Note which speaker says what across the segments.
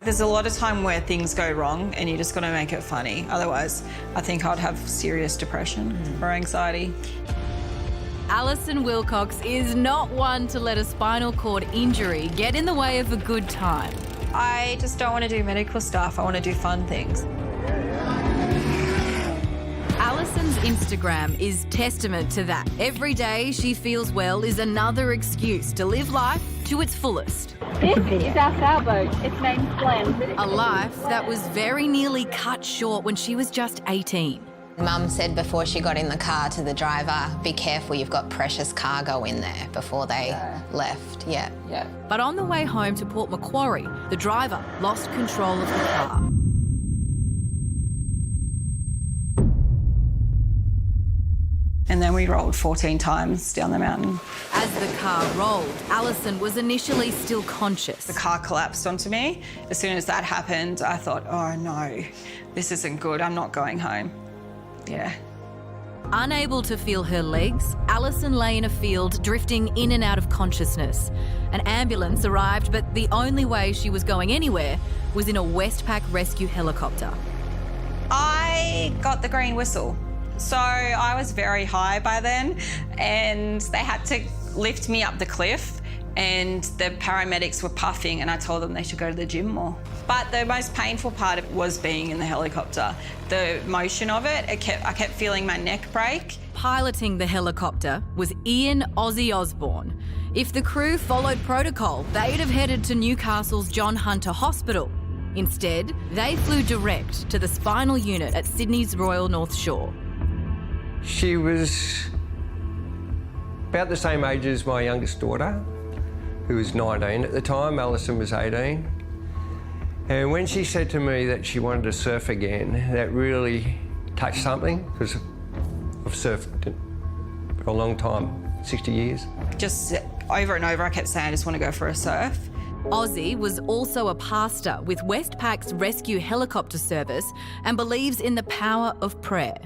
Speaker 1: There's a lot of time where things go wrong and you just got to make it funny. Otherwise, I think I'd have serious depression or anxiety.
Speaker 2: Allison Wilcox is not one to let a spinal cord injury get in the way of a good time.
Speaker 1: I just don't want to do medical stuff. I want to do fun things.
Speaker 2: Allison's Instagram is testament to that. Every day she feels well is another excuse to live life to its fullest.
Speaker 3: This is our sailboat. Its name's Glen.
Speaker 2: A life that was very nearly cut short when she was just 18.
Speaker 4: Mum said before she got in the car to the driver, be careful, you've got precious cargo in there, before they left. Yeah.
Speaker 2: But on the way home to Port Macquarie, the driver lost control of the car.
Speaker 1: And then we rolled 14 times down the mountain.
Speaker 2: As the car rolled, Allison was initially still conscious.
Speaker 1: The car collapsed onto me. As soon as that happened, I thought, oh no, this isn't good. I'm not going home. Yeah.
Speaker 2: Unable to feel her legs, Allison lay in a field, drifting in and out of consciousness. An ambulance arrived, but the only way she was going anywhere was in a Westpac rescue helicopter.
Speaker 1: I got the green whistle. So I was very high by then, and they had to lift me up the cliff, and the paramedics were puffing, and I told them they should go to the gym more. But the most painful part was being in the helicopter. The motion of it, I kept feeling my neck break.
Speaker 2: Piloting the helicopter was Ian Aussie Osborne. If the crew followed protocol, they'd have headed to Newcastle's John Hunter Hospital. Instead, they flew direct to the spinal unit at Sydney's Royal North Shore.
Speaker 5: She was about the same age as my youngest daughter, who was 19 at the time. Allison was 18. And when she said to me that she wanted to surf again, that really touched something, because I've surfed for a long time, 60 years.
Speaker 1: Just over and over, I kept saying, I just want to go for a surf.
Speaker 2: Aussie was also a pastor with Westpac's rescue helicopter service and believes in the power of prayer.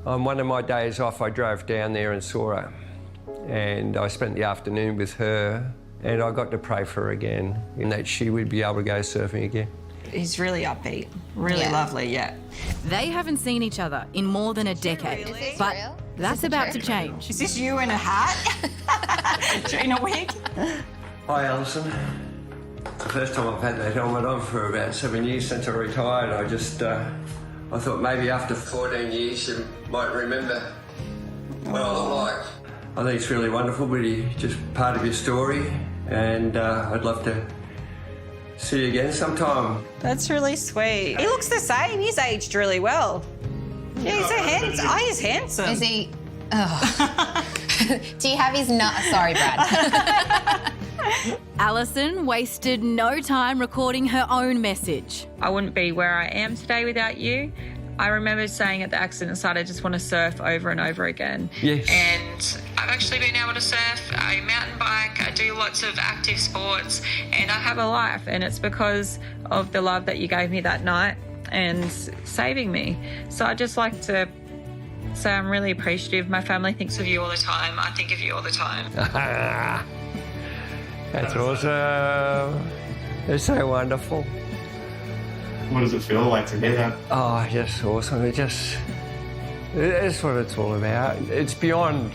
Speaker 5: On one of my days off, I drove down there and saw her. And I spent the afternoon with her, and I got to pray for her again, and that she would be able to go surfing again.
Speaker 1: He's really upbeat, really lovely, yeah.
Speaker 2: They haven't seen each other in more than a decade, but that's about to change.
Speaker 1: Is this you in a hat? In a wig?
Speaker 5: Hi, Allison. It's the first time I've had that helmet on for about 7 years since I retired. I thought maybe after 14 years you might remember what I look like. I think it's really wonderful, but you're just part of your story, and I'd love to see you again sometime.
Speaker 1: That's really sweet. He looks the same. He's aged really well. Yeah, he's so handsome. Oh, he's handsome.
Speaker 4: Is he? Oh. Do you have his nut? Sorry, Brad.
Speaker 2: Allison wasted no time recording her own message.
Speaker 6: I wouldn't be where I am today without you. I remember saying at the accident site, I just want to surf over and over again.
Speaker 5: Yes.
Speaker 6: And I've actually been able to surf, I mountain bike, I do lots of active sports, and I have a life. And it's because of the love that you gave me that night and saving me. So I'd just like to say I'm really appreciative. My family thinks of you all the time. I think of you all the time.
Speaker 5: That's awesome. It's so wonderful.
Speaker 7: What does it feel like to hear that?
Speaker 5: Oh, just awesome. It's what it's all about. It's beyond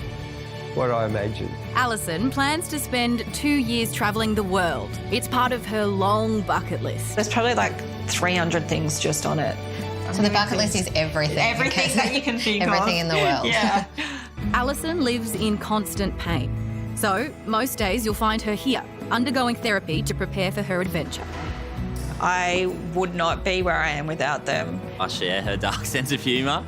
Speaker 5: what I imagined.
Speaker 2: Allison plans to spend 2 years travelling the world. It's part of her long bucket list.
Speaker 1: There's probably like 300 things just on it.
Speaker 4: So the bucket list is everything.
Speaker 1: Everything that you can think of.
Speaker 4: Everything in the world.
Speaker 1: Yeah.
Speaker 2: Allison lives in constant pain. So most days you'll find her here, undergoing therapy to prepare for her adventure.
Speaker 1: I would not be where I am without them.
Speaker 8: I share her dark sense of humour,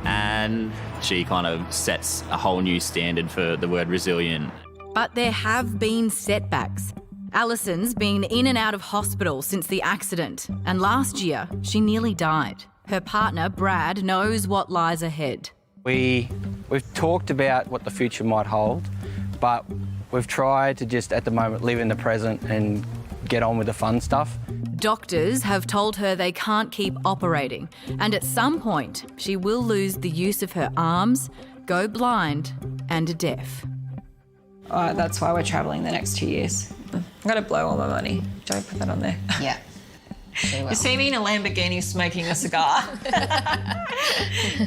Speaker 8: and she kind of sets a whole new standard for the word resilient.
Speaker 2: But there have been setbacks. Allison's been in and out of hospital since the accident, and last year she nearly died. Her partner, Brad, knows what lies ahead.
Speaker 9: We've talked about what the future might hold, but we've tried to just, at the moment, live in the present and get on with the fun stuff.
Speaker 2: Doctors have told her they can't keep operating, and at some point she will lose the use of her arms, go blind and deaf.
Speaker 1: That's why we're travelling the next 2 years. I'm going to blow all my money. Don't put that on there.
Speaker 4: Yeah. She will.
Speaker 1: You see me in a Lamborghini smoking a cigar.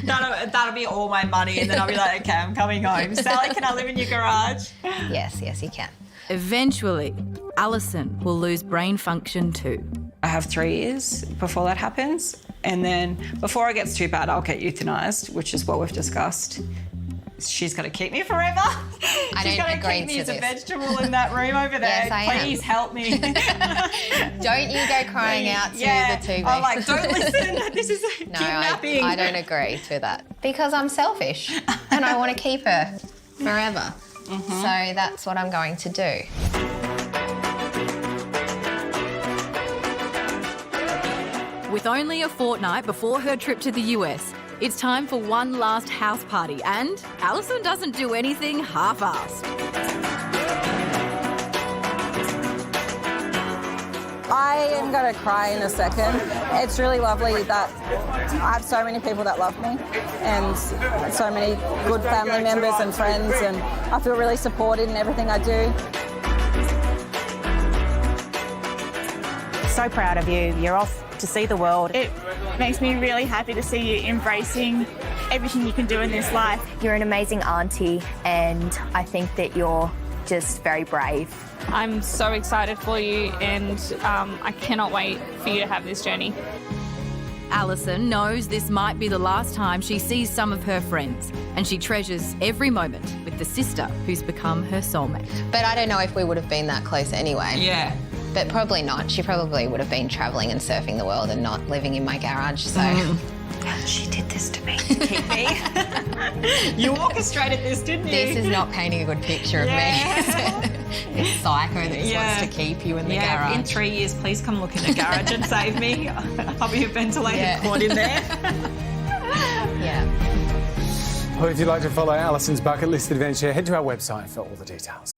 Speaker 1: that'll be all my money, and then I'll be like, okay, I'm coming home. Sally, can I live in your garage?
Speaker 4: Yes, you can.
Speaker 2: Eventually, Allison will lose brain function too.
Speaker 1: I have 3 years before that happens, and then before it gets too bad, I'll get euthanised, which is what we've discussed. She's going to keep me forever. She's going to keep me as a vegetable in that room over there.
Speaker 4: Yes, I
Speaker 1: Please
Speaker 4: am.
Speaker 1: help me.
Speaker 4: Don't you go crying out to the TV.
Speaker 1: I'm like, don't listen. This is kidnapping.
Speaker 4: I don't agree to that because I'm selfish and I want to keep her forever. So that's what I'm going to do.
Speaker 2: With only a fortnight before her trip to the US, it's time for one last house party, and Allison doesn't do anything half-assed.
Speaker 10: I am going to cry in a second. It's really lovely that I have so many people that love me and so many good family members and friends, and I feel really supported in everything I do.
Speaker 3: So proud of you. You're off to see the world. It makes me really happy to see you embracing everything you can do in this life.
Speaker 11: You're an amazing auntie, and I think that you're just very brave.
Speaker 3: I'm so excited for you, and I cannot wait for you to have this journey.
Speaker 2: Allison knows this might be the last time she sees some of her friends, and she treasures every moment with the sister who's become her soulmate.
Speaker 4: But I don't know if we would have been that close anyway.
Speaker 1: Yeah.
Speaker 4: But probably not. She probably would have been travelling and surfing the world and not living in my garage, so...
Speaker 1: She did this to me to keep me. You orchestrated this, didn't you?
Speaker 4: This is not painting a good picture of me. This psycho that just wants to keep you in the garage.
Speaker 1: In 3 years, please come look in the garage and save me. I'll be a ventilated cord in there.
Speaker 4: Yeah.
Speaker 12: Well, if you'd like to follow Allison's bucket list adventure, head to our website for all the details.